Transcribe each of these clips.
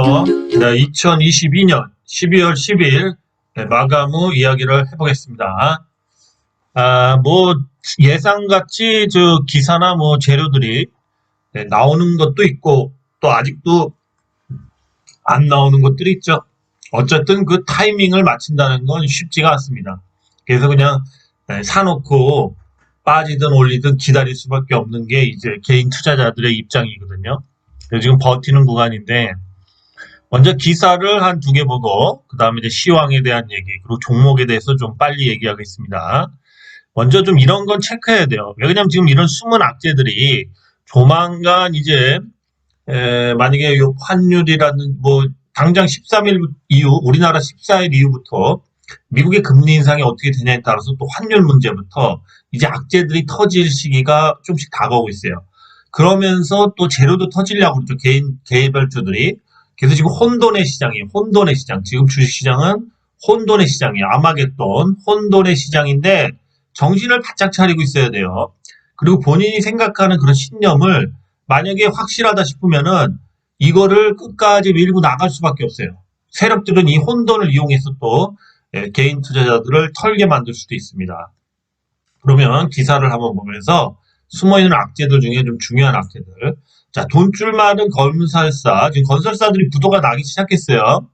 네, 2022년 12월 10일 마감 후 이야기를 해보겠습니다. 뭐 예상같이 저 기사나 뭐 재료들이 나오는 것도 있고 또 아직도 안 나오는 것들이 있죠. 어쨌든 그 타이밍을 맞춘다는 건 쉽지가 않습니다. 그래서 그냥 사놓고 빠지든 올리든 기다릴 수밖에 없는 게 이제 개인 투자자들의 입장이거든요. 그래서 지금 버티는 구간인데 먼저 기사를 한 두 개 보고 그 다음에 이제 시황에 대한 얘기 그리고 종목에 대해서 좀 빨리 얘기하겠습니다. 먼저 좀 이런 건 체크해야 돼요. 왜냐면 지금 이런 숨은 악재들이 조만간 이제 만약에 요 환율이라는 뭐 당장 13일 이후 우리나라 14일 이후부터 미국의 금리 인상이 어떻게 되냐에 따라서 또 환율 문제부터 이제 악재들이 터질 시기가 좀씩 다가오고 있어요. 그러면서 또 재료도 터지려고 그러죠. 개별주들이. 그래서 지금 혼돈의 시장이에요. 혼돈의 시장. 지금 주식시장은 혼돈의 시장이에요. 아마겟돈, 혼돈의 시장인데 정신을 바짝 차리고 있어야 돼요. 그리고 본인이 생각하는 그런 신념을 만약에 확실하다 싶으면은 이거를 끝까지 밀고 나갈 수밖에 없어요. 세력들은 이 혼돈을 이용해서 또 개인 투자자들을 털게 만들 수도 있습니다. 그러면 기사를 한번 보면서 숨어있는 악재들 중에 좀 중요한 악재들. 자, 돈줄 많은 건설사. 지금 건설사들이 부도가 나기 시작했어요.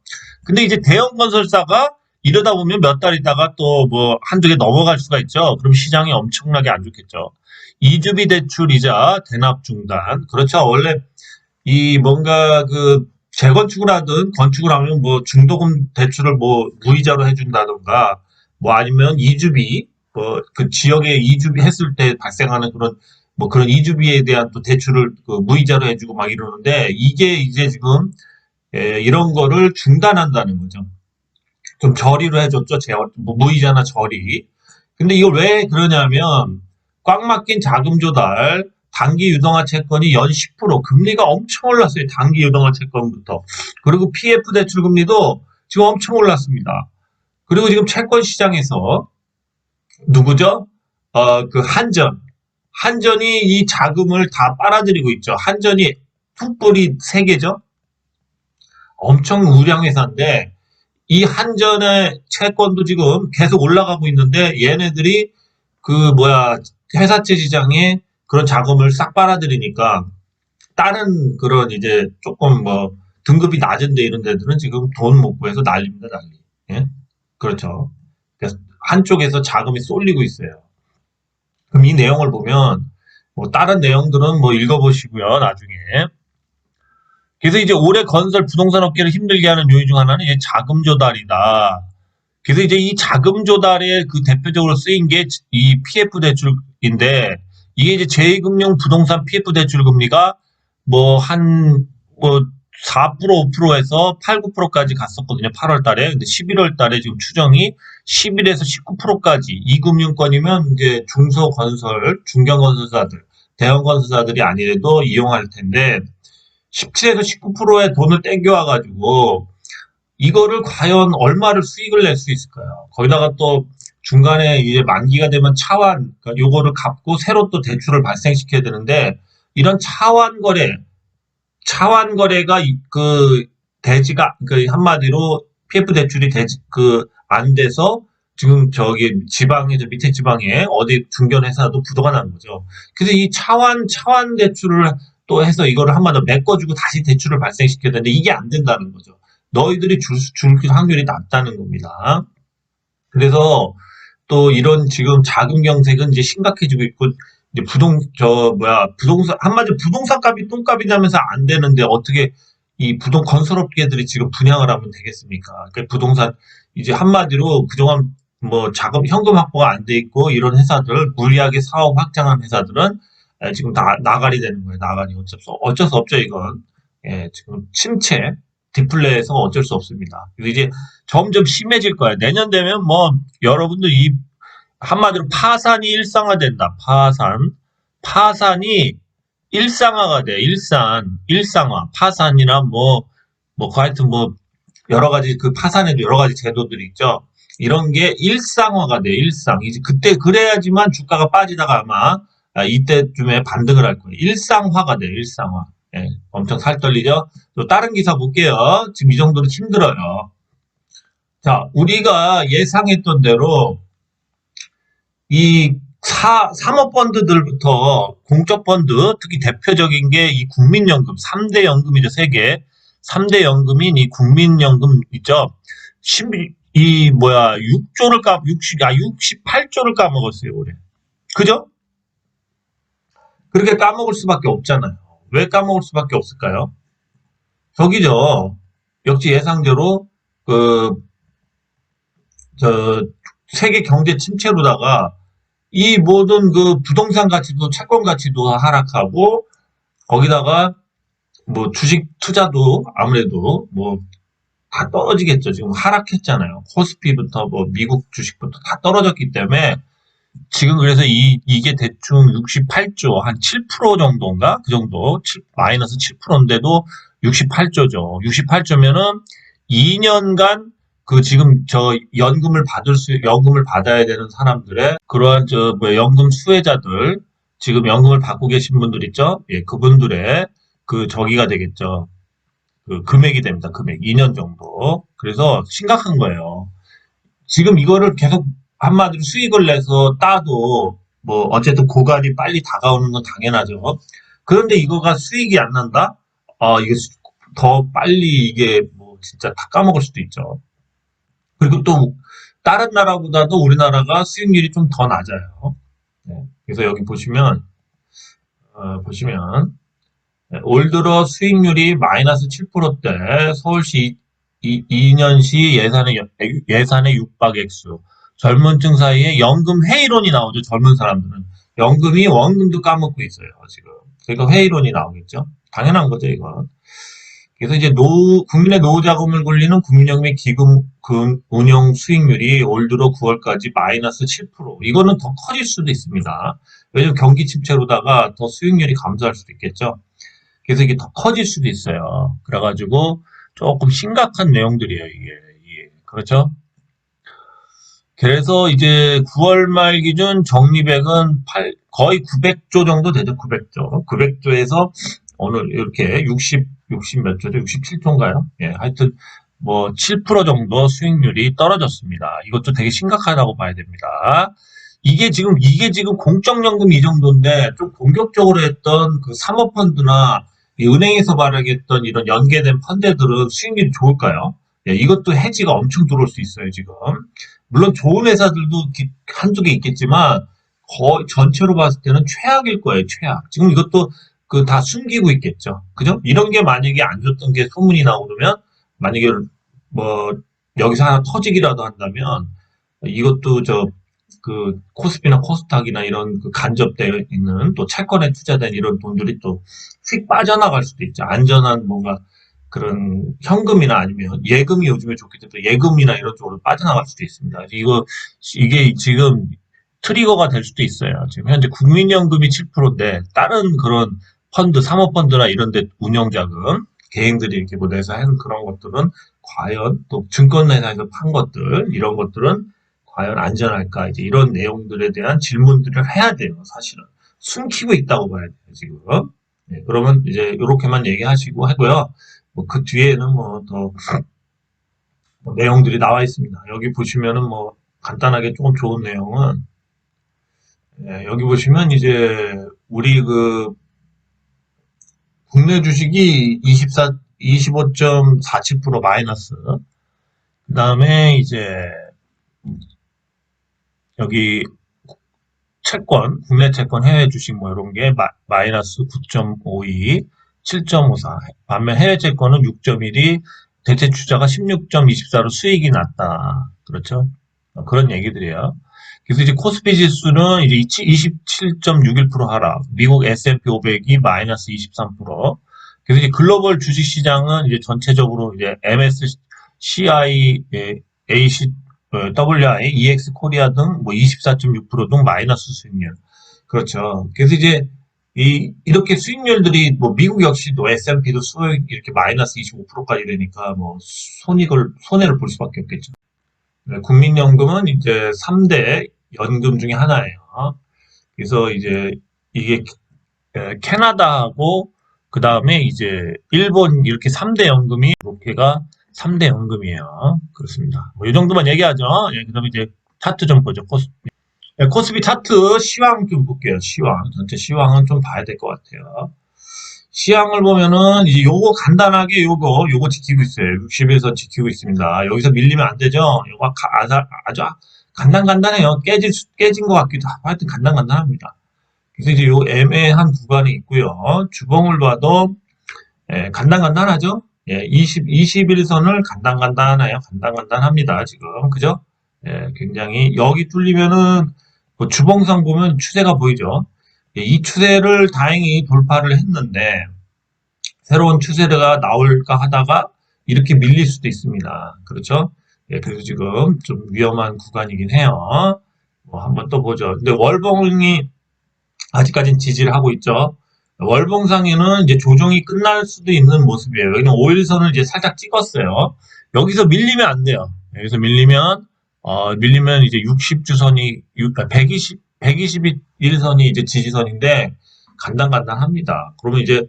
근데 이제 대형 건설사가 이러다 보면 몇 달 있다가 또 뭐 한두 개 넘어갈 수가 있죠. 그럼 시장이 엄청나게 안 좋겠죠. 이주비 대출이자 대납 중단. 그렇죠. 원래 이 뭔가 그 재건축을 하든 건축을 하면 뭐 중도금 대출을 뭐 무이자로 해준다던가 뭐 아니면 이주비 뭐 그 지역에 이주비 했을 때 발생하는 그런 뭐 그런 이주비에 대한 또 대출을 그 무이자로 해주고 막 이러는데 이게 이제 지금 이런 거를 중단한다는 거죠. 좀 저리로 해줬죠. 뭐 무이자나 저리. 근데 이걸 왜 그러냐면 꽉 막힌 자금 조달, 단기 유동화 채권이 연 10% 금리가 엄청 올랐어요. 단기 유동화 채권부터. 그리고 PF 대출 금리도 지금 엄청 올랐습니다. 그리고 지금 채권 시장에서 누구죠? 그 한전이 이 자금을 다 빨아들이고 있죠. 한전이 툭불이 3개죠. 엄청 우량 회사인데 이 한전의 채권도 지금 계속 올라가고 있는데 얘네들이 그 뭐야 회사채 시장에 그런 자금을 싹 빨아들이니까 다른 그런 이제 조금 뭐 등급이 낮은데 이런 데들은 지금 돈 못 구해서 난립니다, 난리. 예? 그렇죠. 그래서 한쪽에서 자금이 쏠리고 있어요. 그럼 이 내용을 보면 뭐 다른 내용들은 뭐 읽어보시고요, 나중에. 그래서 이제 올해 건설 부동산 업계를 힘들게 하는 요인 중 하나는 이제 자금 조달이다. 그래서 이제 이 자금 조달에 그 대표적으로 쓰인 게 이 PF 대출인데 이게 이제 제2금융 부동산 PF 대출 금리가 뭐 한 뭐 4% 5%에서 8, 9%까지 갔었거든요. 8월 달에. 근데 11월 달에 지금 추정이 11에서 19%까지 이 금융권이면 이제 중소건설, 중견건설사들, 대형건설사들이 아니래도 이용할 텐데 17에서 19%의 돈을 땡겨와가지고 이거를 과연 얼마를 수익을 낼 수 있을까요? 거기다가 또 중간에 이제 만기가 되면 차환, 그러니까 요거를 갚고 새로 또 대출을 발생시켜야 되는데 이런 차환 거래가 그 대지가 그 한마디로 PF 대출이 안 돼서 지금 저기 지방에 저 밑에 지방에 어디 중견 회사도 부도가 난 거죠. 그래서 이 차환 대출을 또 해서 이거를 한 번 더 메꿔주고 다시 대출을 발생시켜야 되는데 이게 안 된다는 거죠. 너희들이 줄 확률이 낮다는 겁니다. 그래서 또 이런 지금 자금 경색은 이제 심각해지고 있고 이제 부동산 한마디로 부동산 값이 똥값이 나면서 안 되는데 어떻게 이 건설업계들이 지금 분양을 하면 되겠습니까? 그러니까 부동산 이제 한마디로 그동안 뭐 현금 확보가 안 돼 있고 이런 회사들 무리하게 사업 확장한 회사들은 지금 다 나가리 되는 거예요. 나가리 어쩔 수 없죠 이건. 예, 지금 침체 디플레에서 어쩔 수 없습니다. 그래서 이제 점점 심해질 거예요. 내년 되면 뭐 여러분들 이 한마디로 파산이 일상화된다. 파산이 일상화가 돼. 일상화. 파산이나 하여튼 뭐 여러 가지 그 파산에도 여러 가지 제도들이 있죠. 이런 게 일상화가 돼. 이제 그때 그래야지만 주가가 빠지다가 아마 이때쯤에 반등을 할 거예요. 일상화가 돼. 일상화. 예, 엄청 살 떨리죠? 또 다른 기사 볼게요. 지금 이 정도로 힘들어요. 자, 우리가 예상했던 대로 이 사모펀드들부터 공적펀드, 특히 대표적인 게 이 국민연금, 3대 연금이죠, 세계. 3대 연금인 이 국민연금 있죠. 6조를 68조를 까먹었어요, 올해. 그죠? 그렇게 까먹을 수밖에 없잖아요. 왜 까먹을 수밖에 없을까요? 저기죠. 역시 예상대로, 그, 저, 세계 경제 침체로다가 이 모든 그 부동산 가치도 채권 가치도 하락하고 거기다가 뭐 주식 투자도 아무래도 뭐 다 떨어지겠죠. 지금 하락했잖아요. 코스피부터 뭐 미국 주식부터 다 떨어졌기 때문에 지금 그래서 이게 대충 68조 한 7% 정도인가 그 정도 마이너스 7%인데도 68조죠. 68조면은 2년간 그 지금 저 연금을 받아야 되는 사람들의 그러한 저 뭐 연금 수혜자들 지금 연금을 받고 계신 분들 있죠? 예, 그분들의 그 저기가 되겠죠. 그 금액이 됩니다. 금액 2년 정도. 그래서 심각한 거예요. 지금 이거를 계속 한마디로 수익을 내서 따도 뭐 어쨌든 고갈이 빨리 다가오는 건 당연하죠. 그런데 이거가 수익이 안 난다? 이게 더 빨리 이게 뭐 진짜 다 까먹을 수도 있죠. 그리고 또 다른 나라보다도 우리나라가 수익률이 좀 더 낮아요. 네. 그래서 여기 보시면 네, 올 들어 수익률이 마이너스 7%대 서울시 2년시 예산의 육박액수 젊은 층 사이에 연금 회의론이 나오죠. 젊은 사람들은 연금이 원금도 까먹고 있어요. 지금 그러니까 회의론이 나오겠죠. 당연한 거죠 이건. 그래서 이제 국민의 노후 자금을 굴리는 국민연금의 기금 운용 수익률이 올 들어 9월까지 마이너스 7%. 이거는 더 커질 수도 있습니다. 왜냐면 경기 침체로다가 더 수익률이 감소할 수도 있겠죠. 그래서 이게 더 커질 수도 있어요. 그래가지고 조금 심각한 내용들이에요, 이게. 그렇죠? 그래서 이제 9월 말 기준 적립액은 거의 900조 정도 되죠, 900조. 900조에서 오늘 이렇게 60 몇 조죠? 67조인가요? 예, 하여튼 뭐 7% 정도 수익률이 떨어졌습니다. 이것도 되게 심각하다고 봐야 됩니다. 이게 지금 공적연금 이 정도인데 좀 공격적으로 했던 그 사모펀드나 이 은행에서 발행했던 이런 연계된 펀드들은 수익률이 좋을까요? 예, 이것도 해지가 엄청 들어올 수 있어요, 지금. 물론 좋은 회사들도 한두 개 있겠지만 거의 전체로 봤을 때는 최악일 거예요, 최악. 지금 이것도 그 다 숨기고 있겠죠. 그죠? 이런 게 만약에 안 좋던 게 소문이 나고 그러면 만약에 뭐 여기서 하나 터지기라도 한다면 이것도 그 코스피나 코스닥이나 이런 그 간접되어 있는 또 채권에 투자된 이런 돈들이 또 휙 빠져나갈 수도 있죠. 안전한 뭔가 그런 현금이나 아니면 예금이 요즘에 좋기 때문에 예금이나 이런 쪽으로 빠져나갈 수도 있습니다. 이게 지금 트리거가 될 수도 있어요. 지금 현재 국민연금이 7%인데 다른 그런 펀드, 사모펀드나 이런 데 운영자금, 개인들이 이렇게 뭐 내서 하는 그런 것들은 과연 또 증권회사에서 판 것들, 이런 것들은 과연 안전할까? 이제 이런 내용들에 대한 질문들을 해야 돼요, 사실은. 숨기고 있다고 봐야 돼요, 지금. 네, 그러면 이제 이렇게만 얘기하시고 하고요. 뭐 그 뒤에는 더 내용들이 나와 있습니다. 여기 보시면은 뭐 간단하게 조금 좋은 내용은 여기 보시면 이제 우리 그 국내 주식이 25.47% 마이너스. 그 다음에 이제 여기 채권, 국내 채권, 해외 주식 뭐 이런 게 마이너스 9.52, 7.54. 반면 해외 채권은 6.12, 대체 투자가 16.24로 수익이 났다. 그렇죠? 그런 얘기들이에요. 그래서 이제 코스피 지수는 이제 27.61% 하락, 미국 S&P 500이 마이너스 23%. 그래서 이제 글로벌 주식 시장은 이제 전체적으로 이제 MSCI, AC, WI, EX 코리아 등 뭐 24.6%등 마이너스 수익률. 그렇죠. 그래서 이제 이렇게 수익률들이 뭐 미국 역시도 S&P도 수익 이렇게 마이너스 25%까지 되니까 뭐 손해를 볼 수밖에 없겠죠. 네, 국민연금은 이제 3대 연금 중에 하나예요. 그래서 이제 이게 캐나다하고 그 다음에 이제 일본 이렇게 3대 연금이 이렇게가 3대 연금이에요. 그렇습니다. 뭐 이 정도만 얘기하죠. 예, 그다음에 이제 차트 좀 보죠. 예, 코스피 차트 시황 좀 볼게요. 시황 전체 시황은 좀 봐야 될 것 같아요. 시황을 보면은 이제 요거 간단하게 요거 지키고 있어요. 60에서 지키고 있습니다. 여기서 밀리면 안 되죠. 요거 아주 간단해요. 깨진 것 같기도 하고 하여튼 간단합니다. 그래서 이제 요 애매한 구간이 있고요. 주봉을 봐도 예, 간단하죠. 예, 21선을 간단해요. 간단합니다. 지금 그죠? 예, 굉장히 여기 뚫리면은 뭐 주봉상 보면 추세가 보이죠. 예, 이 추세를 다행히 돌파를 했는데 새로운 추세가 나올까 하다가 이렇게 밀릴 수도 있습니다. 그렇죠? 예, 그래서 지금 좀 위험한 구간이긴 해요. 뭐 한번 또 보죠. 근데 월봉이 아직까지는 지지를 하고 있죠. 월봉상에는 이제 조정이 끝날 수도 있는 모습이에요. 여기는 5일선을 이제 살짝 찍었어요. 여기서 밀리면 안 돼요. 여기서 밀리면 이제 60주선이, 121선이 이제 지지선인데, 간단합니다. 그러면 이제,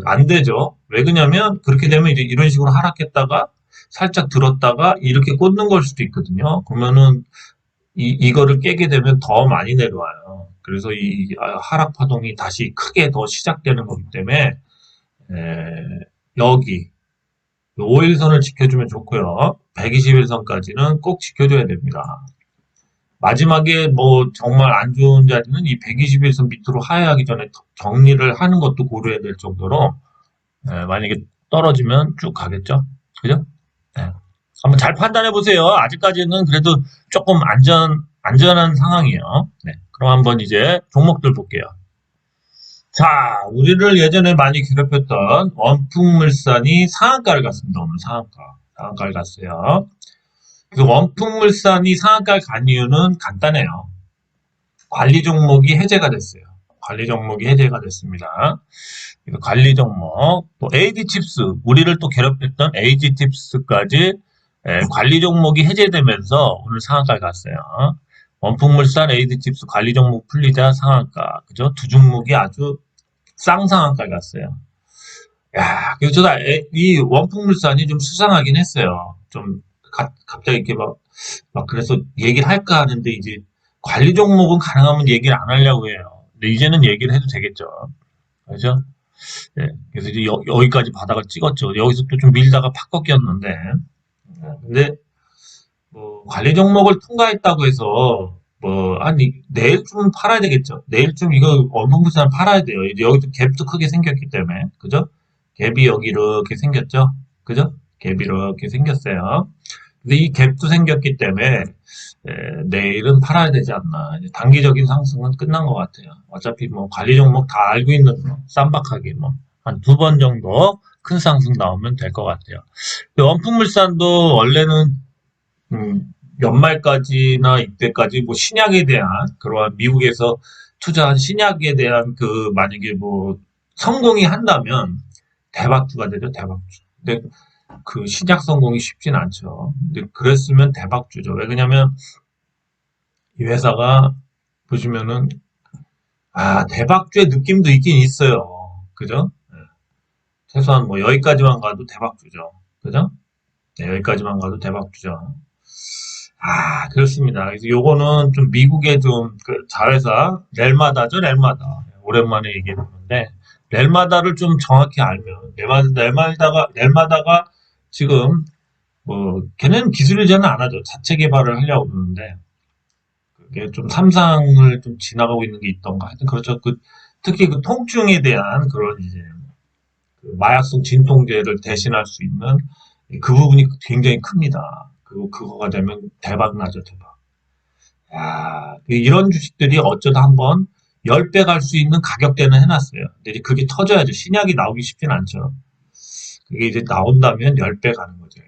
안 되죠. 왜 그러냐면, 그렇게 되면 이제 이런 식으로 하락했다가, 살짝 들었다가, 이렇게 꽂는 걸 수도 있거든요. 그러면은, 이거를 깨게 되면 더 많이 내려와요. 그래서 이 하락 파동이 다시 크게 더 시작되는 거기 때문에 여기 5일선을 지켜주면 좋고요. 121선까지는 꼭 지켜줘야 됩니다. 마지막에 뭐 정말 안 좋은 자리는 이 121선 밑으로 하회하기 전에 정리를 하는 것도 고려해야 될 정도로 만약에 떨어지면 쭉 가겠죠. 그죠? 네. 한번 잘 판단해 보세요. 아직까지는 그래도 조금 안전한 상황이에요. 네. 그럼 한번 이제 종목들 볼게요. 자, 우리를 예전에 많이 괴롭혔던 원풍물산이 상한가를 갔습니다. 오늘 상한가를 갔어요. 그 원풍물산이 상한가를 간 이유는 간단해요. 관리 종목이 해제가 됐어요. 관리 종목이 해제가 됐습니다. 관리 종목, 또 AD칩스, 우리를 또 괴롭혔던 AG칩스까지 관리 종목이 해제되면서 오늘 상한가를 갔어요. 원풍물산, AD칩스 관리 종목 풀리자 상한가, 그죠? 두 종목이 아주 쌍상한가를 갔어요. 야, 그래서 저도 이 원풍물산이 좀 수상하긴 했어요. 좀 갑자기 이렇게 그래서 얘기를 할까 하는데 이제 관리 종목은 가능하면 얘기를 안 하려고 해요. 근데 이제는 얘기를 해도 되겠죠. 그죠? 네, 그래서 이제 여기까지 바닥을 찍었죠. 여기서 또 좀 밀다가 팍 꺾였는데, 근데 뭐 관리 종목을 통과했다고 해서 내일쯤 팔아야 되겠죠. 내일쯤 이거 원봉부산 팔아야 돼요. 이제 여기도 갭도 크게 생겼기 때문에, 그죠? 갭이 여기 이렇게 생겼죠. 그죠? 갭이 이렇게 생겼어요. 근데 이 갭도 생겼기 때문에 내일은 팔아야 되지 않나. 이제 단기적인 상승은 끝난 것 같아요. 어차피 뭐 관리 종목 다 알고 있는 거, 쌈박하게 뭐 한 두 번 정도 큰 상승 나오면 될 것 같아요. 원풍물산도 원래는 연말까지나 이때까지 뭐 신약에 대한 그러한 미국에서 투자한 신약에 대한 그 만약에 뭐 성공이 한다면 대박주가 되죠, 대박주. 근데 그 신약 성공이 쉽진 않죠. 근데 그랬으면 대박주죠. 왜 그러냐면 이 회사가 보시면은 대박주의 느낌도 있긴 있어요. 그죠? 네. 최소한 뭐 여기까지만 가도 대박주죠. 그죠? 네, 여기까지만 가도 대박주죠. 그렇습니다. 그래서 요거는 좀 미국의 좀그 자회사 렐마다죠, 렐마다. 오랜만에 얘기해보는데 렐마다를 좀 정확히 알면 렐마다가 지금 뭐 걔는 기술이전은 안 하죠. 자체 개발을 하려고 그러는데 그게 좀 삼상을 좀 지나가고 있는 게 있던가. 하여튼 그렇죠. 특히 그 통증에 대한 그런 이제 그 마약성 진통제를 대신할 수 있는 그 부분이 굉장히 큽니다. 그거가 되면 대박 나죠, 대박. 이런 주식들이 어쩌다 한번 10배 갈 수 있는 가격대는 해놨어요. 근데 이제 그게 터져야죠. 신약이 나오기 쉽진 않죠. 그게 이제 나온다면 10배 가는 거죠.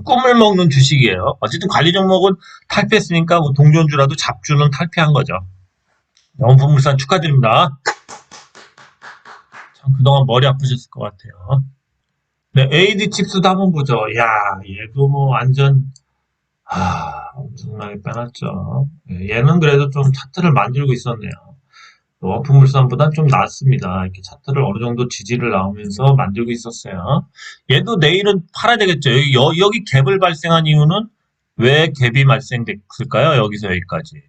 꿈을 먹는 주식이에요. 어쨌든 관리 종목은 탈피했으니까 뭐 동전주라도 잡주는 탈피한 거죠. 영품물산 축하드립니다. 참 그동안 머리 아프셨을 것 같아요. 네, AD 칩스도 한번 보죠. 야, 얘도 뭐 완전 엄청나게 빼놨죠. 얘는 그래도 좀 차트를 만들고 있었네요. 또 원품물산보단 좀 낫습니다. 이렇게 차트를 어느 정도 지지를 나오면서 만들고 있었어요. 얘도 내일은 팔아야 되겠죠. 여기 갭을 발생한 이유는 왜 갭이 발생됐을까요? 여기서 여기까지.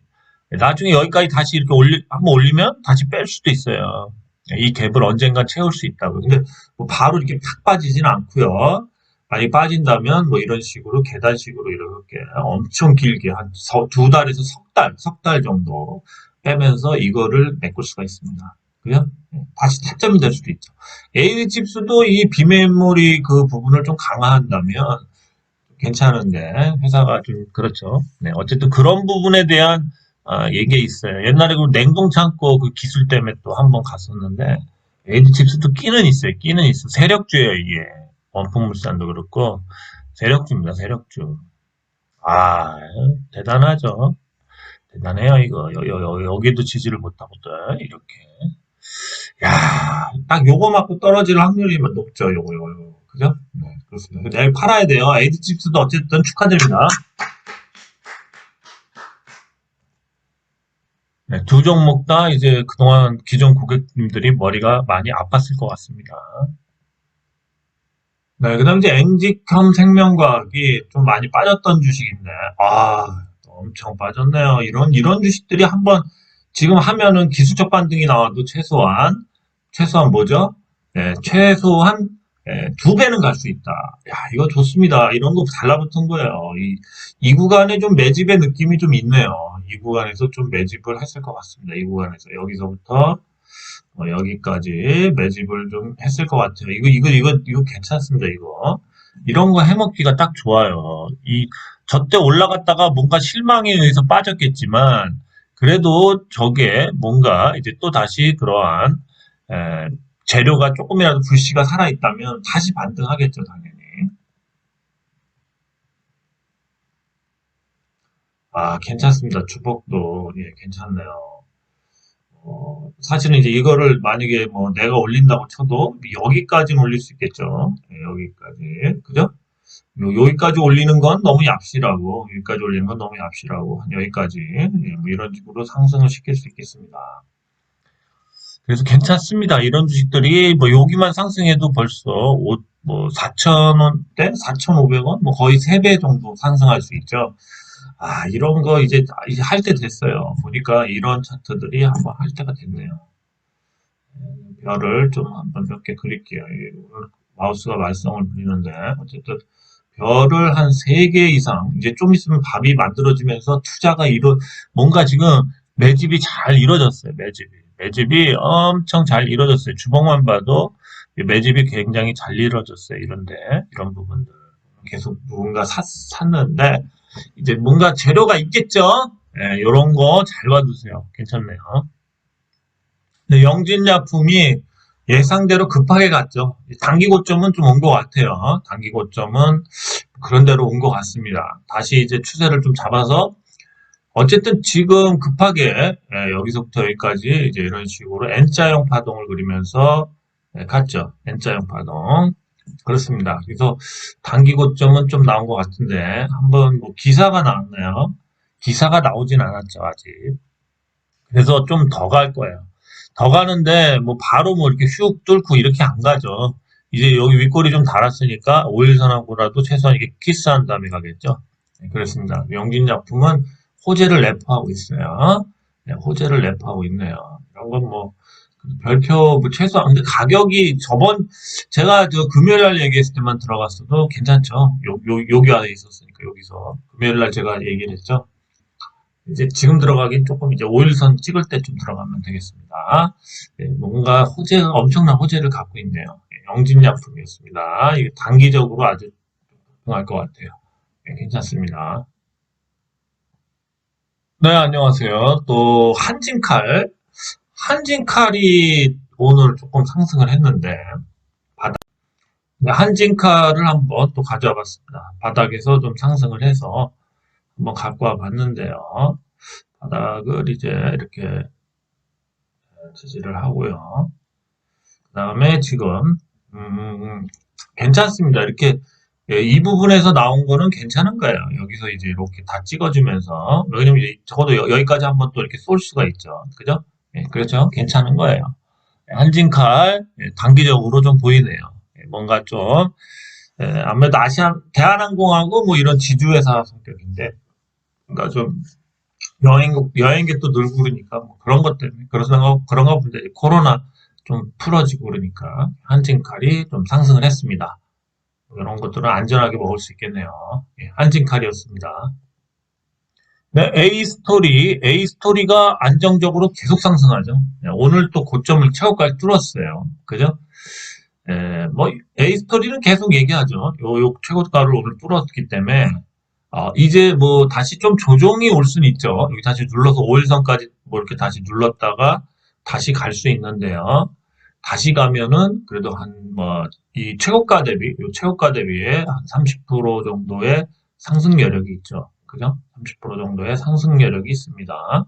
나중에 여기까지 다시 이렇게 한번 올리면 다시 뺄 수도 있어요. 이 갭을 언젠가 채울 수 있다고. 근데 뭐 바로 이렇게 팍 빠지지는 않고요. 많이 빠진다면 뭐 이런 식으로 계단식으로 이렇게 엄청 길게 한 두 달에서 석 달 정도 빼면서 이거를 메꿀 수가 있습니다. 그죠? 다시 타점이 될 수도 있죠. A칩스도 이 비메모리 그 부분을 좀 강화한다면 괜찮은데 회사가 좀 그렇죠. 네, 어쨌든 그런 부분에 대한 얘기 있어요. 옛날에 그 냉동 창고 그 기술 때문에 또 한 번 갔었는데 A칩스도 끼는 있어요. 끼는 있어. 세력주예요 이게. 원품물산도 그렇고 세력주입니다. 세력주. 아 대단하죠. 대단해요 이거. 여기도 지지를 못하거든 이렇게. 야, 딱 요거 맞고 떨어질 확률이 높죠. 요거. 그죠? 네, 그렇습니다. 내일 팔아야 돼요. 에이드칩스도 어쨌든 축하드립니다. 네, 두 종목 다 이제 그동안 기존 고객님들이 머리가 많이 아팠을 것 같습니다. 네, 그 다음 이제 앵직형 생명과학이 좀 많이 빠졌던 주식인데, 엄청 빠졌네요. 이런 주식들이 한번 지금 하면은 기술적 반등이 나와도 최소한 뭐죠? 네, 최소한 두 배는 갈 수 있다. 야, 이거 좋습니다. 이런 거 달라붙은 거예요. 이 구간에 좀 매집의 느낌이 좀 있네요. 이 구간에서 좀 매집을 했을 것 같습니다. 이 구간에서 여기서부터 여기까지 매집을 좀 했을 것 같아요. 이거 괜찮습니다. 이런 거 해먹기가 딱 좋아요. 저때 올라갔다가 뭔가 실망에 의해서 빠졌겠지만, 그래도 저게 뭔가 이제 또 다시 그러한, 에, 재료가 조금이라도 불씨가 살아있다면 다시 반등하겠죠, 당연히. 아, 괜찮습니다. 주복도, 예, 괜찮네요. 사실은 이제 이거를 만약에 뭐 내가 올린다고 쳐도 여기까지는 올릴 수 있겠죠. 예, 여기까지. 그죠? 여기까지 올리는 건 너무 얍실하고, 여기까지 올리는 건 너무 얍실하고, 한 여기까지. 예, 뭐 이런 식으로 상승을 시킬 수 있겠습니다. 그래서 괜찮습니다. 이런 주식들이 뭐 여기만 상승해도 벌써 뭐 4,000원대, 4,500원, 뭐 거의 3배 정도 상승할 수 있죠. 이런 거 이제 할 때 됐어요. 보니까 이런 차트들이 한번 할 때가 됐네요. 별을 좀 한번 몇 개 그릴게요. 마우스가 말썽을 부리는데 어쨌든 별을 한 3개 이상 이제 좀 있으면 밥이 만들어지면서 뭔가 지금 매집이 잘 이루어졌어요. 매집이 엄청 잘 이루어졌어요. 주봉만 봐도 매집이 굉장히 잘 이루어졌어요. 이런 부분들 계속 누군가 샀는데 이제 뭔가 재료가 있겠죠. 예, 이런 거 잘 봐두세요. 괜찮네요. 근데 영진약품이 예상대로 급하게 갔죠. 단기 고점은 좀 온 것 같아요. 단기 고점은 그런 대로 온 것 같습니다. 다시 이제 추세를 좀 잡아서 어쨌든 지금 급하게 여기서부터 여기까지 이제 이런 식으로 N자형 파동을 그리면서 갔죠. N자형 파동. 그렇습니다. 그래서 단기 고점은 좀 나온 것 같은데 한번 뭐 기사가 나왔나요? 기사가 나오진 않았죠, 아직. 그래서 좀 더 갈 거예요. 더 가는데 뭐 바로 뭐 이렇게 슉 뚫고 이렇게 안 가죠. 이제 여기 윗골이 좀 달았으니까 5일선하고라도 최소한 이렇게 키스한 다음에 가겠죠. 네, 그렇습니다. 명진약품은 호재를 내포하고 있어요. 네, 호재를 내포하고 있네요. 이런 건 뭐 별표 뭐 최소한 근데 가격이 제가 저 금요일 날 얘기했을 때만 들어갔어도 괜찮죠. 여기 안에 있었으니까 여기서 금요일 날 제가 얘기를 했죠. 이제 지금 들어가긴 조금 이제 5일선 찍을 때쯤 들어가면 되겠습니다. 네, 뭔가 엄청난 호재를 갖고 있네요. 네, 영진약품이었습니다. 이게 단기적으로 아주 좋아할 것 같아요. 네, 괜찮습니다. 네, 안녕하세요. 또 한진칼이 오늘 조금 상승을 했는데 한진칼을 한번 또 가져와 봤습니다. 바닥에서 좀 상승을 해서 한번 갖고 와 봤는데요. 바닥을 이제 이렇게 지지를 하고요. 그 다음에 지금 괜찮습니다. 이렇게 이 부분에서 나온 거는 괜찮은 거예요. 여기서 이제 이렇게 다 찍어주면서 왜냐면 적어도 여기까지 한번 또 이렇게 쏠 수가 있죠. 그죠? 그렇죠. 괜찮은 거예요. 한진칼, 단기적으로 좀 보이네요. 뭔가 좀, 아무래도 대한항공하고 뭐 이런 지주회사 성격인데, 뭔가 좀 여행객도 늘고 그러니까, 뭐 그런 것 때문에, 그런가 본데, 코로나 좀 풀어지고 그러니까, 한진칼이 좀 상승을 했습니다. 이런 것들은 안전하게 먹을 수 있겠네요. 한진칼이었습니다. 네, A스토리가 안정적으로 계속 상승하죠. 오늘 또 고점을 최고까지 뚫었어요. 그죠? 뭐, A스토리는 계속 얘기하죠. 요 최고가를 오늘 뚫었기 때문에, 이제 뭐, 다시 좀 조정이 올 수는 있죠. 여기 다시 눌러서 5일선까지 뭐 이렇게 다시 눌렀다가 다시 갈 수 있는데요. 다시 가면은 그래도 뭐, 이 최고가 대비에 한 30% 정도의 상승 여력이 있죠. 그죠? 30% 정도의 상승 여력이 있습니다.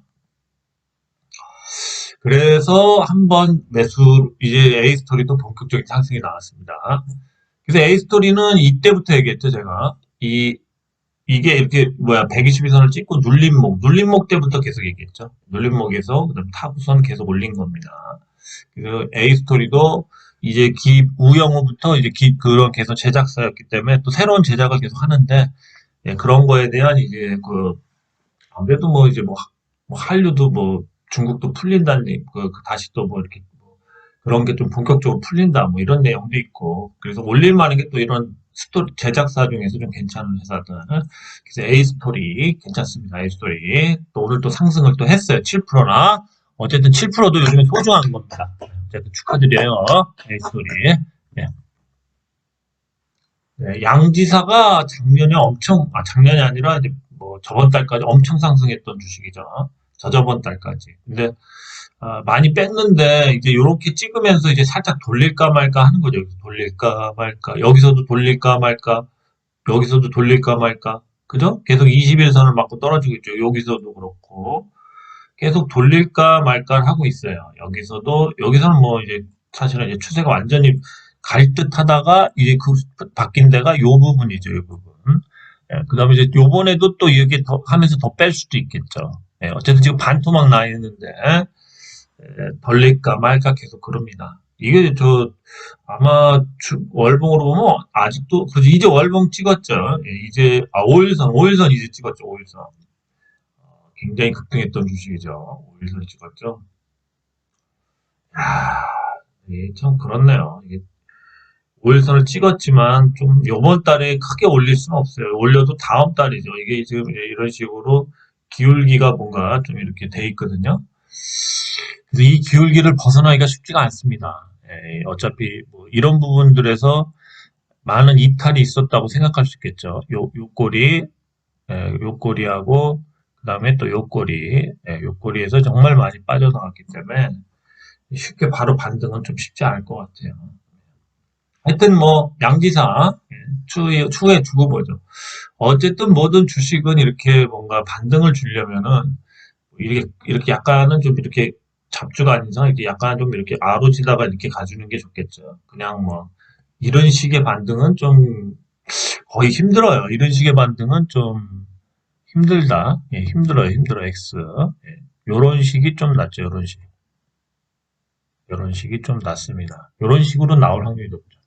그래서 한번 이제 A스토리도 본격적인 상승이 나왔습니다. 그래서 A스토리는 이때부터 얘기했죠, 제가. 이게 이렇게, 122선을 찍고 눌림목 때부터 계속 얘기했죠. 눌림목에서, 그다음 타부선 계속 올린 겁니다. 그래서 A스토리도 이제 우영우부터 이제 그런 계속 제작사였기 때문에 또 새로운 제작을 계속 하는데, 그런 거에 대한 이제 아무래도 뭐 이제 뭐 한류도 뭐 중국도 풀린다는 다시 또 뭐 이렇게 뭐 그런 게 좀 본격적으로 풀린다 뭐 이런 내용도 있고 그래서 올릴만한 게 또 이런 스토리 제작사 중에서 좀 괜찮은 회사들 그래서 A 스토리 괜찮습니다. A 스토리 또 오늘 또 상승을 또 했어요. 7%나 어쨌든 7%도 요즘에 소중한 겁니다. 어쨌든 축하드려요. A 스토리. 네. 네, 양지사가 작년이 아니라 이제 뭐 저번 달까지 엄청 상승했던 주식이죠. 저저번 달까지. 근데 많이 뺐는데 이제 요렇게 찍으면서 이제 살짝 돌릴까 말까 하는 거죠. 여기서 돌릴까 말까. 여기서도 돌릴까 말까. 여기서도 돌릴까 말까. 그죠? 계속 21선을 맞고 떨어지고 있죠. 여기서도 그렇고. 계속 돌릴까 말까 하고 있어요. 여기서는 뭐 이제 사실은 이제 추세가 완전히 갈 듯 하다가 이제 바뀐 데가 요 부분이죠. 요 부분. 그 다음에 이제 요번에도 또 이렇게 더 하면서 더 뺄 수도 있겠죠. 어쨌든 지금 반토막 나 있는데, 벌릴까 말까 계속 그럽니다. 이게 아마 월봉으로 보면 아직도, 그래서 이제 월봉 찍었죠. 이제, 5일선 이제 찍었죠. 5일선. 굉장히 급등했던 주식이죠. 5일선 찍었죠. 야, 이게 참 그렇네요. 이게 5일선을 찍었지만 좀 요번 달에 크게 올릴 수는 없어요. 올려도 다음 달이죠. 이게 지금 이런 식으로 기울기가 뭔가 좀 이렇게 돼 있거든요. 그래서 이 기울기를 벗어나기가 쉽지가 않습니다. 어차피 뭐 이런 부분들에서 많은 이탈이 있었다고 생각할 수 있겠죠. 요 꼬리, 요 꼬리하고 그다음에 또 요 꼬리, 요 꼬리에서 정말 많이 빠져나갔기 때문에 쉽게 바로 반등은 좀 쉽지 않을 것 같아요. 하여튼 뭐 양지사 추후에 두고 보죠. 어쨌든 모든 주식은 이렇게 뭔가 반등을 주려면은 이렇게 약간은 좀 이렇게 잡주가 아닌 이상 이렇게 약간 좀 이렇게 아로지다가 이렇게 가주는 게 좋겠죠. 그냥 뭐 이런 식의 반등은 좀 거의 힘들어요. 이런 식의 반등은 좀 힘들다. 힘들어 X. 요런 식이 좀 낫죠. 요런 식. 요런 식이 좀 낫습니다. 요런 식으로 나올 확률이 높죠.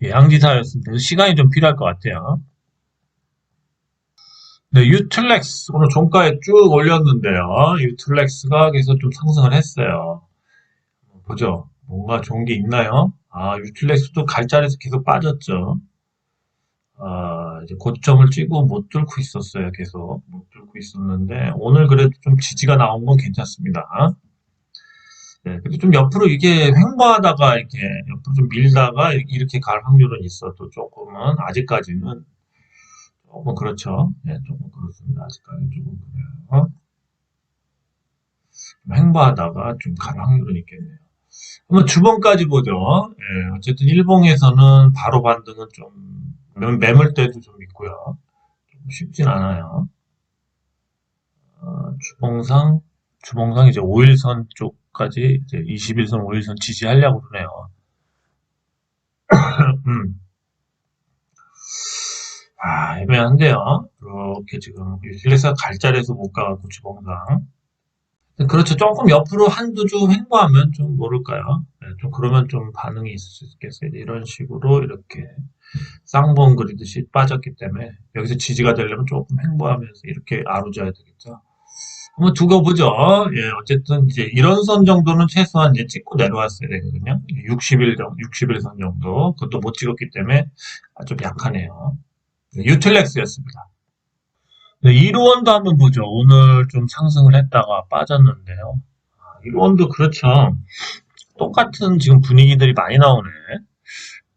양지사였습니다. 시간이 좀 필요할 것 같아요. 네, 유틀렉스 오늘 종가에 쭉 올렸는데요. 유틀렉스가 계속 좀 상승을 했어요. 보죠. 뭔가 좋은 게 있나요? 유틸렉스도 갈자리에서 계속 빠졌죠. 이제 고점을 찍고 못 뚫고 있었어요. 계속 못 뚫고 있었는데 오늘 그래도 좀 지지가 나온 건 괜찮습니다. 네, 그래도 좀 옆으로 이게 횡보하다가 이렇게 옆으로 좀 밀다가 이렇게 갈 확률은 있어도 조금은 아직까지는 조금 그렇죠. 네, 조금 그렇습니다. 아직까지는 조금 그래요. 횡보하다가 좀 갈 확률은 있겠네요. 한번 주봉까지 보죠. 어쨌든 일봉에서는 바로 반등은 좀 매물대도 좀 있고요. 좀 쉽진 않아요. 주봉상 이제 5일선 쪽까지 이제 21선, 5일선 지지하려고 그러네요. 음. 애매한데요. 이렇게 지금 유틸레스가 갈자리에서 못 가고 주봉상 그렇죠. 조금 옆으로 한두 주 횡보하면 좀 모를까요? 네, 좀 그러면 좀 반응이 있을 수 있겠어요. 이런 식으로 이렇게 쌍봉 그리듯이 빠졌기 때문에 여기서 지지가 되려면 조금 횡보하면서 이렇게 아우져야 되겠죠. 한번 두고 보죠. 예, 어쨌든 이제 이런 선 정도는 최소한 이제 찍고 내려왔어야 되거든요. 60일 선 정도. 그것도 못 찍었기 때문에 좀 약하네요. 네, 유틸렉스였습니다. 네, 이루원도 한번 보죠. 오늘 좀 상승을 했다가 빠졌는데요. 이루원도 그렇죠. 똑같은 지금 분위기들이 많이 나오네.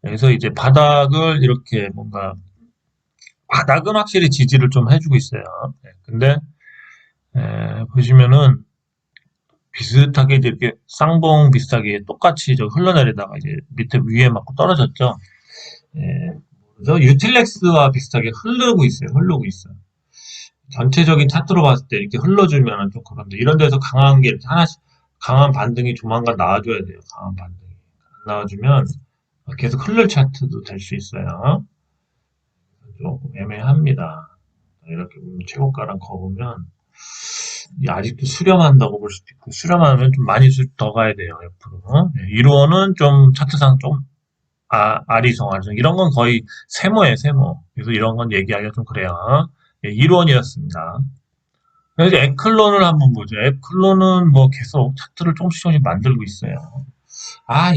그래서 이제 바닥을 이렇게 뭔가 바닥은 확실히 지지를 좀 해주고 있어요. 네, 근데 보시면은 비슷하게 이렇게 쌍봉 비슷하게 똑같이 저 흘러내리다가 이제 밑에 위에 맞고 떨어졌죠. 예, 그죠? 유틸렉스와 비슷하게 흐르고 있어요. 흐르고 있어요. 전체적인 차트로 봤을 때 이렇게 흘러주면 좀 그런데 이런 데서 강한 게 이렇게 하나씩 강한 반등이 조만간 나와줘야 돼요. 강한 반등이 안 나와주면 계속 흐를 차트도 될 수 있어요. 조금 애매합니다. 이렇게 보면 최고가랑 거보면 아직도 수렴한다고 볼 수도 있고 수렴하면 좀 많이 더 가야 돼요. 옆으로. 1호는 좀 차트상 좀 아리송 이런 건 거의 세모예요, 세모. 그래서 이런 건 얘기하기가 좀 그래요. 1원이었습니다. 그래서 에클론을 한번 보죠. 에클론은 뭐 계속 차트를 조금씩 만들고 있어요.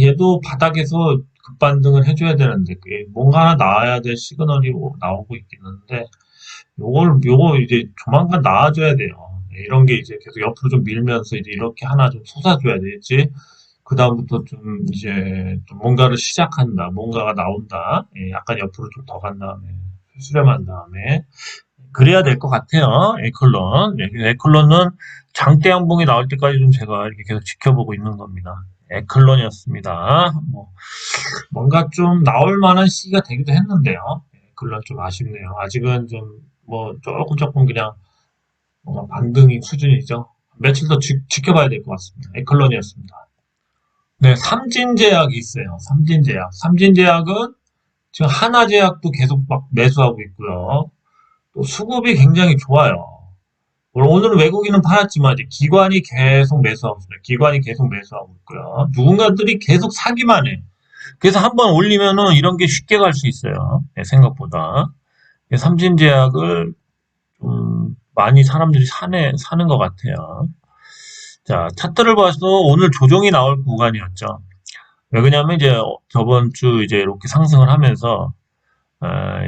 얘도 바닥에서 급반등을 해줘야 되는데, 그게 뭔가 하나 나와야 될 시그널이 나오고 있긴 한데, 요거 이제 조만간 나와줘야 돼요. 이런 게 이제 계속 옆으로 좀 밀면서 이제 이렇게 하나 좀 솟아줘야 되겠지. 그다음부터 좀 이제 좀 뭔가를 시작한다. 뭔가가 나온다. 약간 옆으로 좀 더 간 다음에 수렴한 다음에 그래야 될 것 같아요. 에클론. 에클론은 장대 양봉이 나올 때까지 좀 제가 이렇게 계속 지켜보고 있는 겁니다. 에클론이었습니다. 뭐 뭔가 좀 나올 만한 시기가 되기도 했는데요. 에클론 좀 아쉽네요. 아직은 좀 뭐 조금 그냥 뭔가 반등이 수준이죠. 며칠 더 지켜봐야 될 것 같습니다. 에클론이었습니다. 네, 삼진제약이 있어요. 삼진제약. 삼진제약은 지금 하나제약도 계속 막 매수하고 있고요. 또 수급이 굉장히 좋아요. 물론 오늘은 외국인은 팔았지만 이제 기관이 계속 매수하고 있습니다. 기관이 계속 매수하고 있고요. 누군가들이 계속 사기만 해. 그래서 한번 올리면은 이런 게 쉽게 갈 수 있어요. 네, 생각보다. 삼진제약을 좀 많이 사람들이 사는 것 같아요. 자, 차트를 봐서 오늘 조정이 나올 구간이었죠. 왜 그러냐면 이제 저번 주 이제 이렇게 상승을 하면서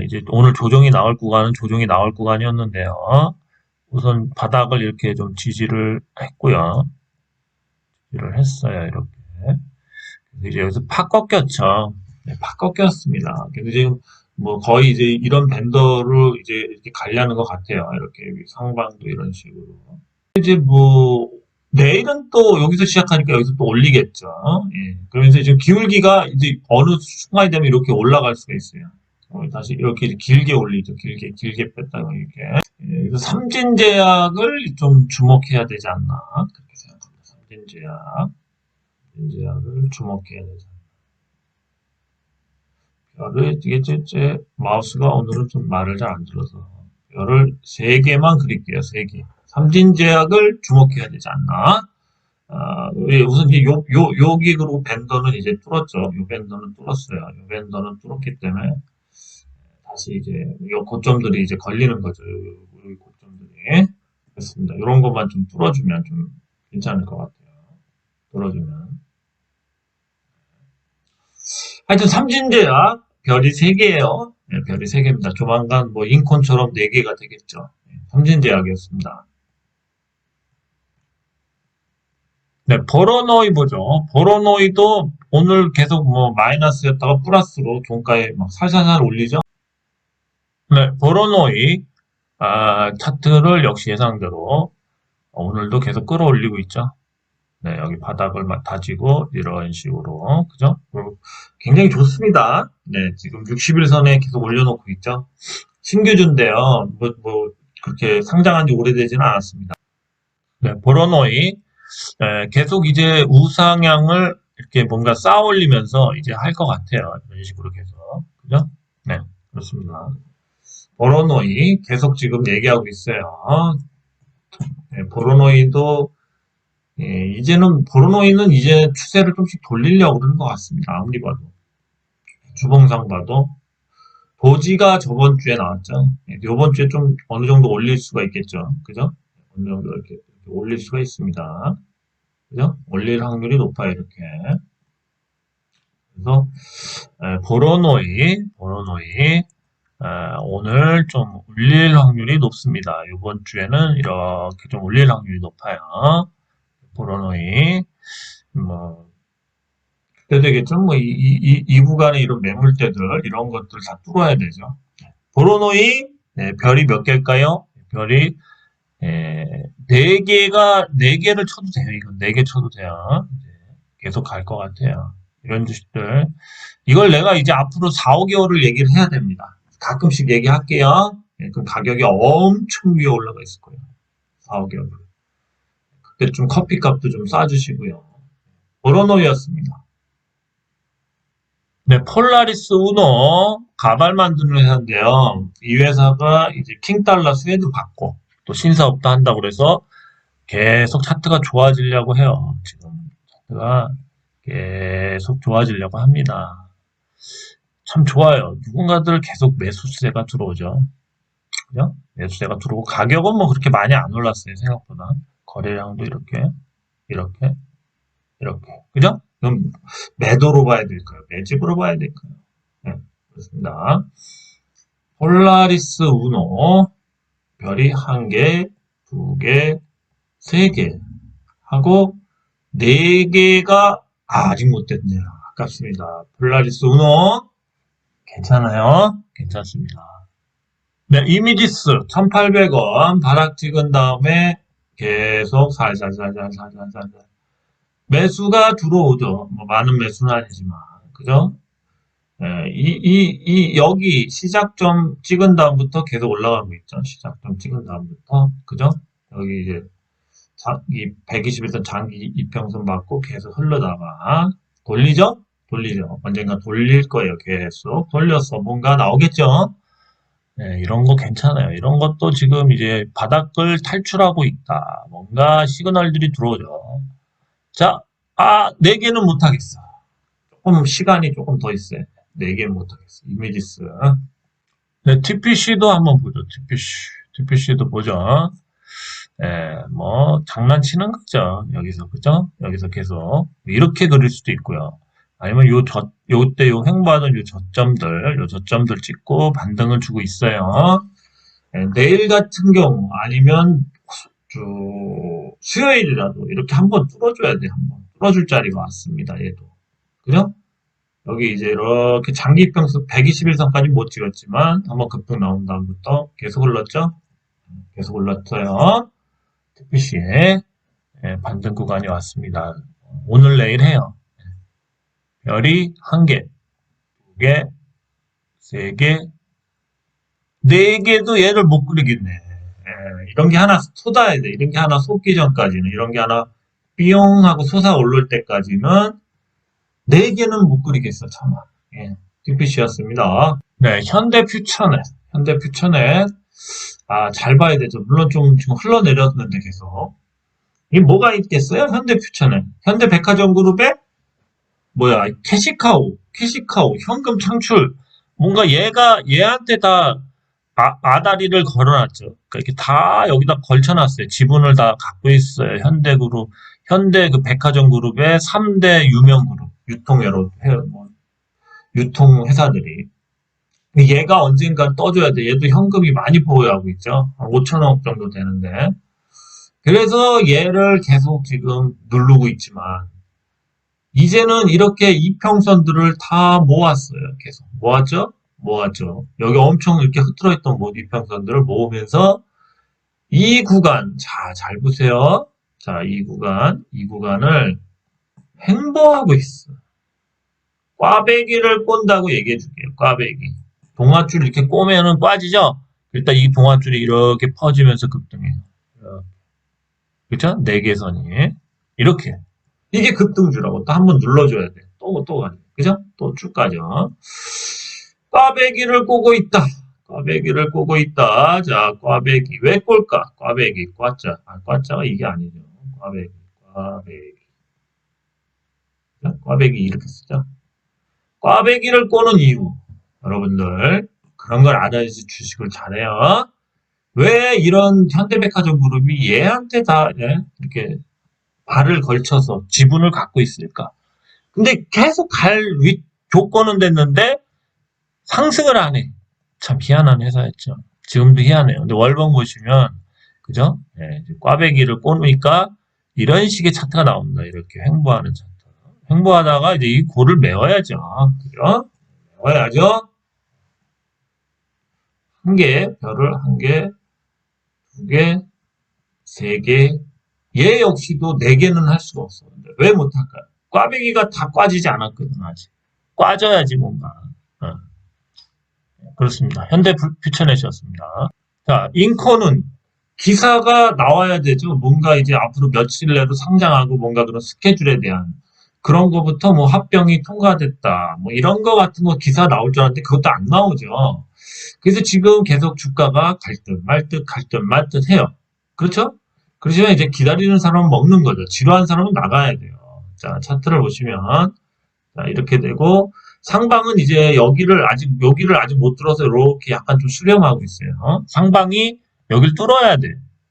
이제 오늘 조정이 나올 구간은 조정이 나올 구간이었는데요. 우선 바닥을 이렇게 좀 지지를 했고요. 지지를 했어요. 이렇게. 그래서 이제 여기서 팍 꺾였죠. 네, 팍 꺾였습니다. 그래서 지금 뭐 거의 이제 이런 밴더를 이제 이렇게 가려는 것 같아요. 이렇게 상방도 이런 식으로. 이제 뭐 내일은 또 여기서 시작하니까 여기서 또 올리겠죠. 예. 그러면서 지금 기울기가 이제 어느 순간이 되면 이렇게 올라갈 수가 있어요. 다시 이렇게 길게 올리죠. 길게 뺐다가 이렇게. 예, 그래서 삼진제약을 좀 주목해야 되지 않나 그렇게 생각합니다. 삼진제약을 주목해야 되지 않나. 별을 이게 제 마우스가 오늘은 좀 말을 잘 안 들어서 별을 3개만 그릴게요. 3개. 삼진제약을 주목해야 되지 않나. 우선 이제 여기 그리고 밴더는 이제 뚫었죠. 요 밴더는 뚫었어요. 요 밴더는 뚫었기 때문에 다시 이제 요 고점들이 이제 걸리는 거죠. 요 고점들이. 그렇습니다. 이런 것만 좀 뚫어주면 좀 괜찮을 것 같아요. 뚫어주면. 하여튼 삼진제약 별이 3개예요. 네, 별이 3개입니다. 조만간 뭐 인콘처럼 4개가 되겠죠. 네, 삼진제약이었습니다. 네, 버러너이 보죠. 버러너이도 오늘 계속 뭐 마이너스였다가 플러스로 종가에 막 살살살 올리죠. 네, 버러너이 차트를 역시 예상대로 오늘도 계속 끌어올리고 있죠. 네, 여기 바닥을 막 다지고 이런 식으로 그죠? 굉장히 좋습니다. 네, 지금 60일선에 계속 올려놓고 있죠. 신규주인데요. 뭐 그렇게 상장한 지 오래되지는 않았습니다. 네, 버러너이 계속 이제 우상향을 이렇게 뭔가 쌓아 올리면서 이제 할 것 같아요. 이런 식으로 계속. 그죠? 네, 그렇습니다. 버러노이 계속 지금 얘기하고 있어요. 네, 버러노이도 예, 이제는 보로노이는 이제 추세를 좀씩 돌리려고 그러는 것 같습니다. 아무리 봐도. 주봉상 봐도. 도지가 저번 주에 나왔죠. 예, 이번 주에 좀 어느 정도 올릴 수가 있겠죠. 그죠? 어느 정도 이렇게 올릴 수가 있습니다. 그죠? 올릴 확률이 높아요, 이렇게. 그래서, 보로노이, 오늘 좀 올릴 확률이 높습니다. 이번 주에는 이렇게 좀 올릴 확률이 높아요. 보로노이. 뭐, 그때 되겠죠? 뭐, 이 구간에 이런 매물대들, 이런 것들 다 뚫어야 되죠. 보로노이, 네, 별이 몇 개일까요? 별이, 네 개가, 네 개를 쳐도 돼요. 이건 네 개 쳐도 돼요. 이제 계속 갈 것 같아요. 이런 주식들. 이걸 내가 이제 앞으로 4, 5개월을 얘기를 해야 됩니다. 가끔씩 얘기할게요. 예, 그럼 가격이 엄청 위에 올라가 있을 거예요. 4, 5개월. 그때 좀 커피값도 좀 싸주시고요. 보로노이였습니다. 네, 폴라리스 우노 가발 만드는 회사인데요. 이 회사가 이제 킹달러 스웨드 받고 또 신사업도 한다고 그래서 계속 차트가 좋아지려고 해요. 지금 차트가 계속 좋아지려고 합니다. 참 좋아요. 누군가들 계속 매수세가 들어오죠. 그죠? 매수세가 들어오고 가격은 뭐 그렇게 많이 안 올랐어요. 생각보다. 거래량도 이렇게, 이렇게, 이렇게. 그죠? 그럼 매도로 봐야 될까요? 매집으로 봐야 될까요? 네, 그렇습니다. 폴라리스 우노 별이 한 개, 두 개, 세 개 하고 네 개가 아직 못 됐네요. 아깝습니다. 폴라리스 우노 괜찮아요? 괜찮습니다. 네, 이미지스 1,800원 바닥 찍은 다음에 계속 살살살살살살살 매수가 들어오죠. 뭐 많은 매수는 아니지만 그죠? 예, 여기 시작점 찍은 다음부터 계속 올라가고 있죠. 시작점 찍은 다음부터 그죠? 여기 이제 이 120일선 장기 이평선 맞고 계속 흘러다가 돌리죠? 돌리죠. 언젠가 돌릴 거예요. 계속 돌려서 뭔가 나오겠죠? 네, 이런 거 괜찮아요. 이런 것도 지금 이제 바닥을 탈출하고 있다. 뭔가 시그널들이 들어오죠. 자, 4개는 못하겠어. 조금 시간이 조금 더 있어요. 4개는 못하겠어. 이미지스. 네, TPC도 한번 보죠. TPC도 보죠. 뭐, 장난치는 거죠. 여기서, 그죠? 여기서 계속. 이렇게 그릴 수도 있고요. 아니면 요때 요 횡보하는 요 저점들 찍고 반등을 주고 있어요. 내일 같은 경우, 아니면 수요일이라도 이렇게 한번 뚫어줘야 돼. 한번 뚫어줄 자리가 왔습니다. 얘도. 그죠? 여기 이제 이렇게 장기평수 121선까지 못 찍었지만 한번 급등 나온 다음부터 계속 올랐죠? 계속 올랐어요. TPC에 반등 구간이 왔습니다. 오늘 내일 해요. 별이 1개, 2개, 3개, 4개도 얘를 못 그리겠네. 이런 게 하나 쏟아야 돼. 이런 게 하나 쏟기 전까지는, 이런 게 하나 삐용 하고 솟아 오를 때까지는 4개는 못 그리겠어, 참아. 예, TPC였습니다. 네, 현대퓨처넷. 잘 봐야 되죠. 물론 좀 지금 흘러내렸는데 계속. 이게 뭐가 있겠어요? 현대퓨처넷. 현대백화점 그룹에 뭐야, 캐시카우, 현금 창출. 뭔가 얘한테 다 아다리를 걸어놨죠. 그러니까 이렇게 다 여기다 걸쳐놨어요. 지분을 다 갖고 있어요. 현대그룹, 현대 그 백화점 그룹의 3대 유명 그룹, 유통 회사들이. 얘가 언젠가 떠줘야 돼. 얘도 현금이 많이 보유하고 있죠. 한 5천억 정도 되는데. 그래서 얘를 계속 지금 누르고 있지만, 이제는 이렇게 이평선들을 다 모았어요. 계속. 모았죠. 여기 엄청 이렇게 흐트러있던 이평선들을 모으면서 이 구간, 자, 잘 보세요. 자, 이 구간을 횡보하고 있어. 꽈배기를 꼰다고 얘기해 줄게요. 꽈배기. 동아줄 이렇게 꼬매는 빠지죠? 일단 이 동아줄이 이렇게 퍼지면서 급등해요. 그쵸? 4개선이. 이렇게. 이게 급등주라고 또 한번 눌러줘야 돼. 또 가죠. 그죠? 또 쭉 가죠. 꽈배기를 꼬고 있다. 꽈배기를 꼬고 있다. 자, 꽈배기. 왜 꼴까? 꽈배기. 꽈자. 꽈자가 이게 아니죠. 꽈배기. 꽈배기. 꽈배기 이렇게 쓰죠. 꽈배기를 꼬는 이유. 여러분들, 그런 걸 알아야지 주식을 잘해요. 왜 이런 현대백화점 그룹이 얘한테 다 이렇게 발을 걸쳐서 지분을 갖고 있을까? 근데 계속 조건은 됐는데 상승을 안 해. 참 희한한 회사였죠. 지금도 희한해요. 근데 월봉 보시면 그죠? 꽈배기를 꼬니까 이런 식의 차트가 나옵니다. 이렇게 횡보하는 차트. 횡보하다가 이제 이 골을 메워야죠. 그죠? 메워야죠. 한 개, 별을 한 개, 두 개, 세 개. 얘 역시도 네 개는 할 수가 없어. 왜 못할까요? 꽈배기가 다 꽈지지 않았거든, 아직. 꽈져야지, 뭔가. 어. 그렇습니다. 현대 퓨처넷이었습니다. 자, 인코는 기사가 나와야 되죠. 뭔가 이제 앞으로 며칠 내로 상장하고 뭔가 그런 스케줄에 대한 그런 거부터 뭐 합병이 통과됐다. 뭐 이런 거 같은 거 기사 나올 줄 알았는데 그것도 안 나오죠. 그래서 지금 계속 주가가 갈 듯 말 듯 갈 듯 말 듯 해요. 그렇죠? 그러시면 이제 기다리는 사람은 먹는 거죠. 지루한 사람은 나가야 돼요. 자, 차트를 보시면 자, 이렇게 되고 상방은 이제 여기를 아직 못 뚫어서 이렇게 약간 좀 수렴하고 있어요. 상방이 여기를 뚫어야 돼.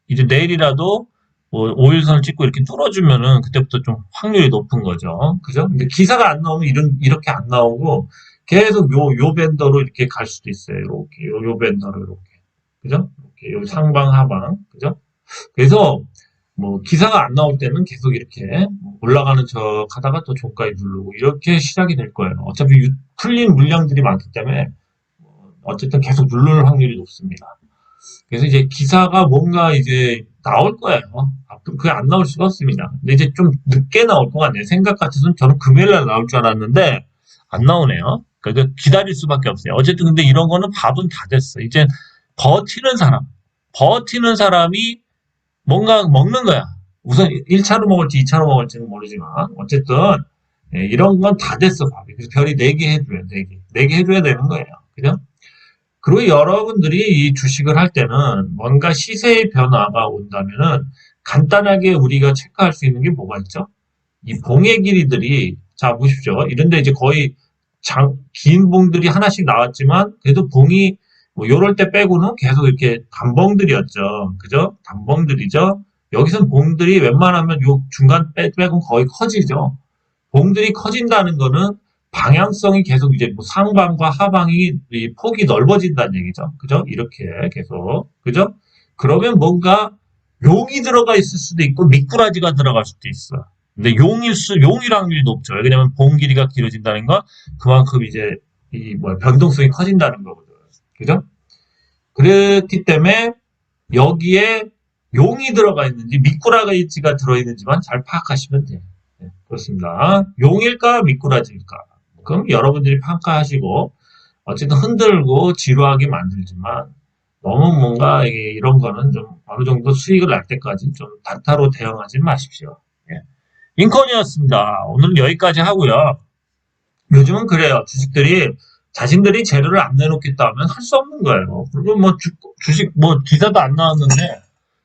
이제 내일이라도 뭐 5일선을 찍고 이렇게 뚫어주면은 그때부터 좀 확률이 높은 거죠. 그죠? 근데 기사가 안 나오면 이렇게 안 나오고 계속 요 밴더로 이렇게 갈 수도 있어요. 이렇게 요 밴더로 이렇게. 그죠? 이렇게 요 상방 하방. 그죠? 그래서 뭐 기사가 안 나올 때는 계속 이렇게 올라가는 척 하다가 또 종가에 누르고 이렇게 시작이 될 거예요. 어차피 풀린 물량들이 많기 때문에 어쨌든 계속 누를 확률이 높습니다. 그래서 이제 기사가 뭔가 이제 나올 거예요. 앞으로 그게 안 나올 수가 없습니다. 근데 이제 좀 늦게 나올 것 같네요. 생각 같아서는 저는 금요일날 나올 줄 알았는데 안 나오네요. 그러니까 기다릴 수밖에 없어요. 어쨌든 근데 이런 거는 밥은 다 됐어. 이제 버티는 사람이 뭔가 먹는 거야. 우선 1차로 먹을지 2차로 먹을지는 모르지만 어쨌든 이런 건 다 됐어 밥이. 그래서 별이 4개 해줘요. 4개. 4개 해줘야 되는 거예요. 그죠? 그리고 여러분들이 이 주식을 할 때는 뭔가 시세의 변화가 온다면은 간단하게 우리가 체크할 수 있는 게 뭐가 있죠? 이 봉의 길이들이 자 보십시오. 이런데 이제 거의 긴 봉들이 하나씩 나왔지만 그래도 봉이 뭐 요럴 때 빼고는 계속 이렇게 단봉들이었죠. 그죠? 단봉들이죠. 여기선 봉들이 웬만하면 요 중간 빼고 거의 커지죠. 봉들이 커진다는 거는 방향성이 계속 이제 뭐 상방과 하방이 이 폭이 넓어진다는 얘기죠. 그죠? 이렇게 계속. 그죠? 그러면 뭔가 용이 들어가 있을 수도 있고 미꾸라지가 들어갈 수도 있어. 근데 용일 확률이 높죠. 왜냐면 봉 길이가 길어진다는 건 그만큼 이제 변동성이 커진다는 거거든. 그죠? 그렇기 때문에 여기에 용이 들어가 있는지 미꾸라지가 들어있는지만 잘 파악하시면 돼요. 네, 그렇습니다. 용일까 미꾸라지일까? 그럼 여러분들이 평가하시고 어쨌든 흔들고 지루하게 만들지만 너무 뭔가 이런 거는 좀 어느 정도 수익을 날 때까지 좀 단타로 대응하지 마십시오. 예. 인컨이었습니다. 오늘은 여기까지 하고요. 요즘은 그래요. 주식들이 자신들이 재료를 안 내놓겠다 하면 할 수 없는 거예요. 그리고 뭐 주식 뭐 기사도 안 나왔는데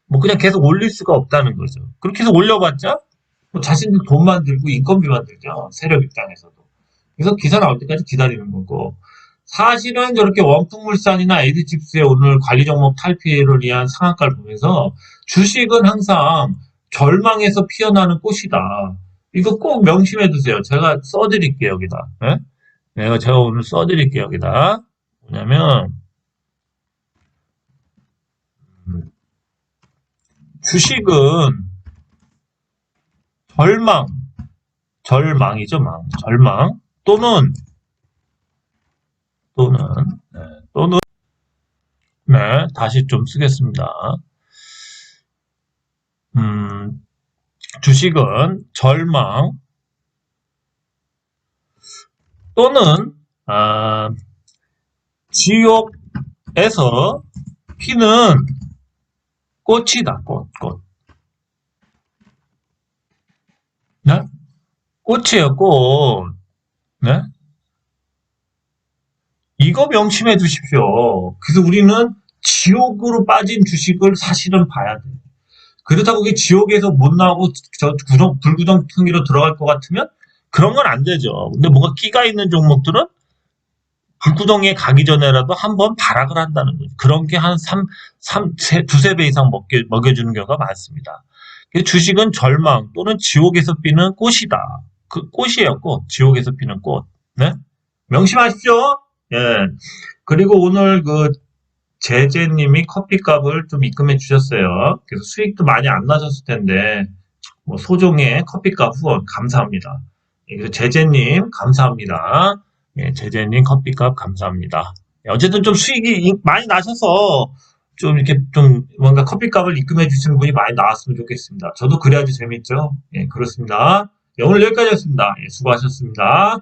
뭐 그냥 계속 올릴 수가 없다는 거죠. 그렇게 해서 올려봤자 뭐 자신들 돈만 들고 인건비만 들죠. 세력 입장에서도. 그래서 기사 나올 때까지 기다리는 거고 사실은 저렇게 원풍물산이나 에이드칩스의 오늘 관리 종목 탈피를 위한 상한가를 보면서 주식은 항상 절망에서 피어나는 꽃이다. 이거 꼭 명심해 두세요. 제가 써드릴게요, 여기다. 네? 제가 오늘 써드릴게요, 여기다. 뭐냐면, 주식은 절망이죠, 절망. 또는, 네, 다시 좀 쓰겠습니다. 주식은 절망 또는 지옥에서 피는 꽃이다. 꽃. 네? 꽃이에요, 꽃. 네? 이거 명심해 두십시오. 그래서 우리는 지옥으로 빠진 주식을 사실은 봐야 돼요. 그렇다고 그게 지옥에서 못 나오고 불구덩텅이로 들어갈 것 같으면 그런 건 안 되죠. 근데 뭔가 끼가 있는 종목들은 불구덩이에 가기 전에라도 한번 발악을 한다는 거죠. 그런 게 한 두세 배 이상 먹여주는 경우가 많습니다. 주식은 절망 또는 지옥에서 피는 꽃이다. 그 꽃이에요, 꽃. 지옥에서 피는 꽃. 네? 명심하십시오. 예. 그리고 오늘 제재님이 커피값을 좀 입금해 주셨어요. 그래서 수익도 많이 안 나셨을 텐데, 뭐 소정의 커피값 후원 감사합니다. 예, 그래서 제재님 감사합니다. 예, 제재님 커피값 감사합니다. 예, 어쨌든 좀 수익이 많이 나셔서 좀 이렇게 좀 뭔가 커피값을 입금해 주시는 분이 많이 나왔으면 좋겠습니다. 저도 그래야지 재밌죠. 예, 그렇습니다. 예, 오늘 여기까지였습니다. 예, 수고하셨습니다.